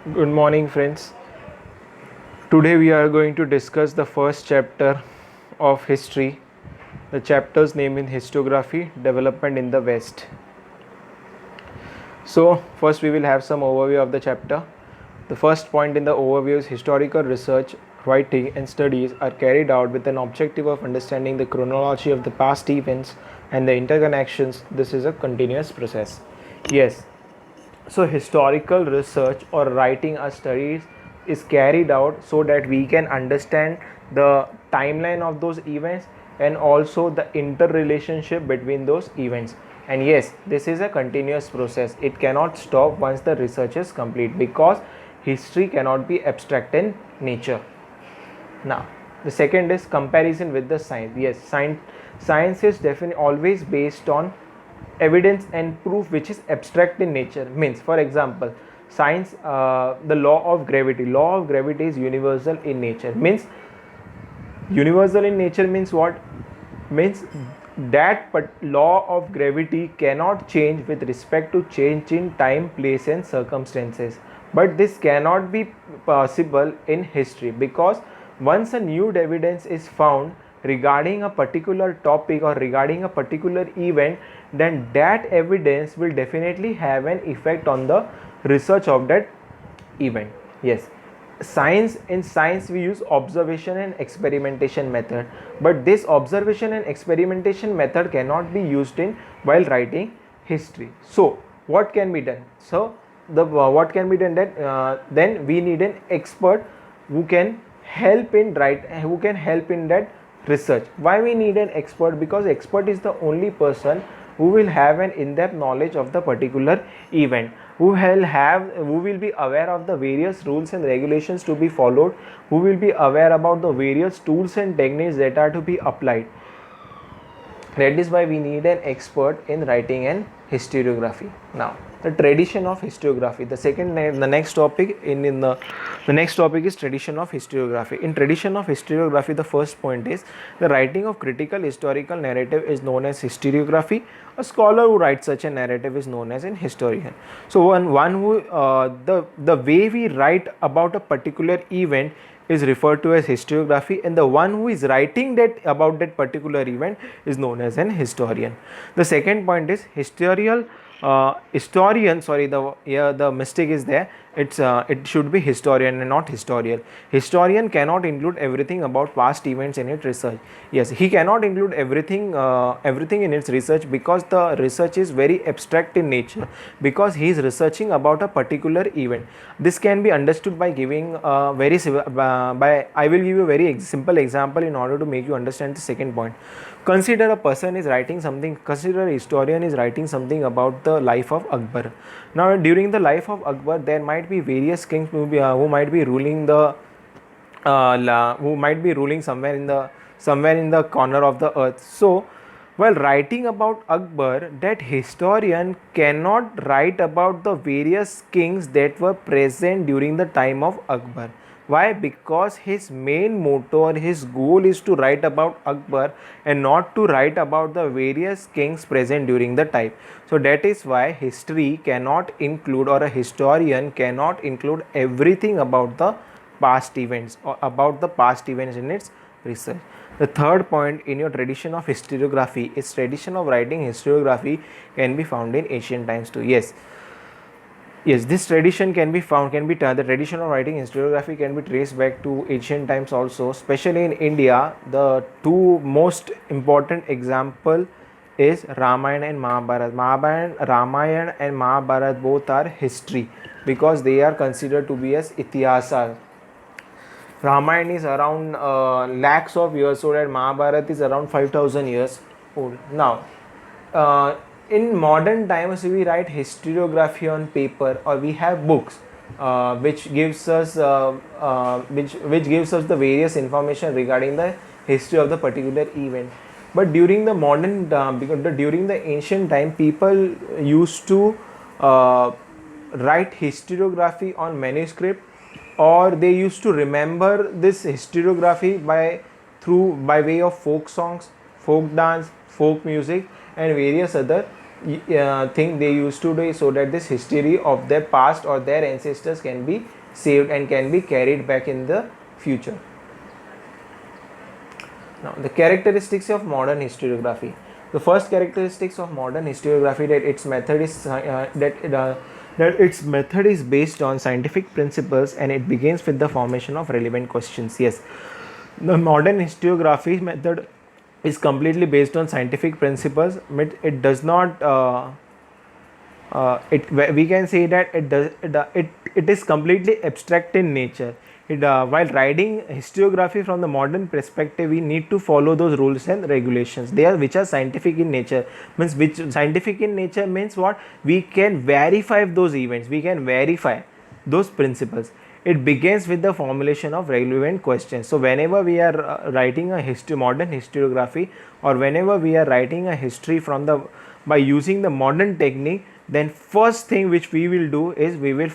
Good morning, friends. Today we are going to discuss the first chapter of history. The chapter's name is Historiography Development in the West. So, first we will have some overview of the chapter. The first point in the overview is historical research, writing, and studies are carried out with an objective of understanding the chronology of the past events and the interconnections. This is a continuous process. Yes, so historical research or writing or studies is carried out so that we can understand the timeline of those events and also the interrelationship between those events. And yes, this is a continuous process. It cannot stop once the research is complete because history cannot be abstract in nature. Now, the second is comparison with the science. Yes, science is definitely always based on evidence and proof which is abstract in nature. Means, for example, science, the law of gravity is universal in nature. Means universal in nature means what? Means that but law of gravity cannot change with respect to change in time, place and circumstances. But this cannot be possible in history because once a new evidence is found regarding a particular topic or regarding a particular event, then that evidence will definitely have an effect on the research of that event. Yes, science we use observation and experimentation method, but this observation and experimentation method cannot be used in while writing history. So what can be done? So the what can be done that then we need an expert who can help in that research. Why we need an expert? Because expert is the only person who will have an in-depth knowledge of the particular event, who will be aware of the various rules and regulations to be followed, who will be aware about the various tools and techniques that are to be applied. That is why we need an expert in writing and historiography. Now, the tradition of historiography. The next topic the next topic is tradition of historiography. In tradition of historiography, the first point is the writing of critical historical narrative is known as historiography. A scholar who writes such a narrative is known as an historian. So, one who the way we write about a particular event is referred to as historiography, and the one who is writing that about that particular event is known as an historian. The second point is historian. Sorry, the mistake is there. It should be historian and not historian. Historian cannot include everything about past events in its research. Yes, he cannot include everything in its research because the research is very abstract in nature, because he is researching about a particular event. This can be understood by giving I will give you a very simple example in order to make you understand the second point. Consider a person is writing something, consider a historian is writing something about the life of Akbar. Now, during the life of Akbar, there might be various kings who might be ruling somewhere in the corner of the earth. So, while writing about Akbar, that historian cannot write about the various kings that were present during the time of Akbar. Why? Because his main motto or his goal is to write about Akbar and not to write about the various kings present during the time. So that is why history cannot include, or a historian cannot include everything about the past events or about the past events in its research. The third point in your tradition of historiography is tradition of writing historiography can be found in ancient times too. Yes, this tradition the tradition of writing historiography can be traced back to ancient times also, especially in India. The two most important example is Ramayana and Mahabharata. Ramayana and Mahabharata both are history because they are considered to be as itihasa. Ramayana is around lakhs of years old and Mahabharata is around 5000 years old. Now, in modern times, we write historiography on paper, or we have books which gives us which gives us the various information regarding the history of the particular event. But during the during the ancient time, people used to write historiography on manuscript, or they used to remember this historiography by way of folk songs, folk dance, folk music and various other thing they used to do is so that this history of their past or their ancestors can be saved and can be carried back in the future. Now, the characteristics of modern historiography. The first characteristics of modern historiography that its method is that its method is based on scientific principles and it begins with the formation of relevant questions. Yes, the modern historiography method is completely based on scientific principles. It does not. We can say that it is completely abstract in nature. While writing historiography from the modern perspective, we need to follow those rules and regulations. They are which are scientific in nature. Means which scientific in nature means what? We can verify those events. We can verify those principles. It begins with the formulation of relevant questions. So whenever we are writing a modern historiography, or whenever we are writing a history from the by using the modern technique, then first thing which we will do is we will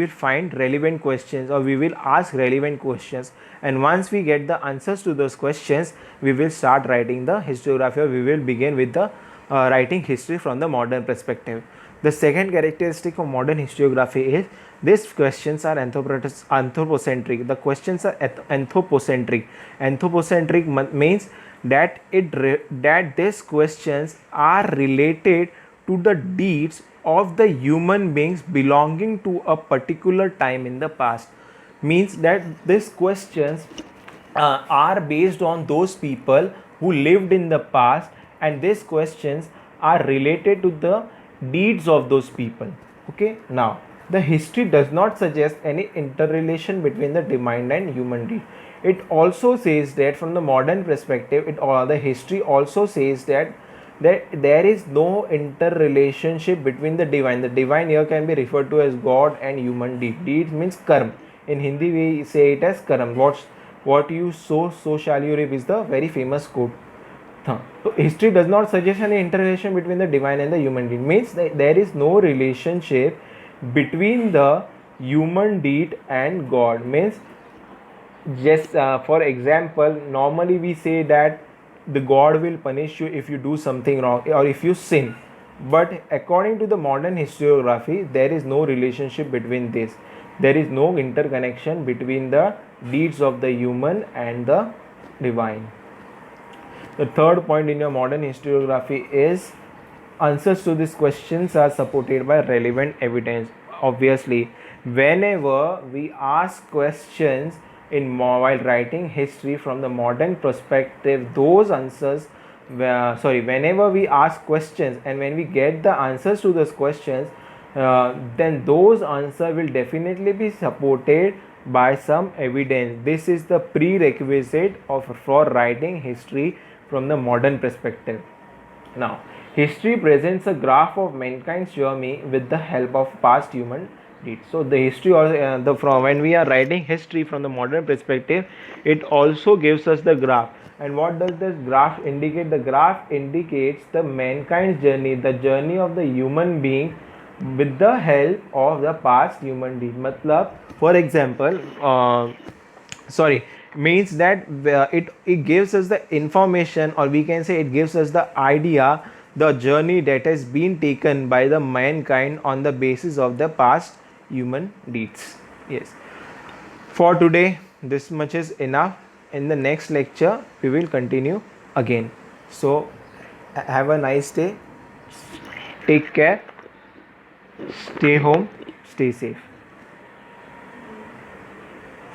find relevant questions, or we will ask relevant questions, and once we get the answers to those questions, we will start writing the historiography, or we will begin with the writing history from the modern perspective. The second characteristic of modern historiography is these questions are anthropocentric. The questions are anthropocentric. Anthropocentric means that that these questions are related to the deeds of the human beings belonging to a particular time in the past. Means that these questions are based on those people who lived in the past, and these questions are related to the deeds of those people. Okay, now the history does not suggest any interrelation between the divine and human deed. It also says that from the modern perspective, the history also says that there is no interrelationship between the divine. The divine here can be referred to as God and human deed. Deed means karma. In Hindi we say it as karma. What you sow, so shall you reap is the very famous quote. So history does not suggest any interrelation between the divine and the human deed. Means that there is no relationship between the human deed and God. Means just for example, normally we say that the God will punish you if you do something wrong or if you sin, but according to the modern historiography, there is no relationship between this. There is no interconnection between the deeds of the human and the divine. The third point in your modern historiography is answers to these questions are supported by relevant evidence. Obviously, whenever we ask questions while writing history from the modern perspective, those answers whenever we ask questions and when we get the answers to those questions, then those answers will definitely be supported by some evidence. This is the prerequisite for writing history from the modern perspective. Now, history presents a graph of mankind's journey with the help of past human deeds. So, the history or from when we are writing history from the modern perspective, it also gives us the graph. And what does this graph indicate? The graph indicates the mankind's journey, the journey of the human being with the help of the past human deed. Matlab, for example, means that it gives us the information, or we can say it gives us the idea, the journey that has been taken by the mankind on the basis of the past human deeds. Yes, for today this much is enough. In the next lecture we will continue again. So have a nice day, take care, stay home, stay safe.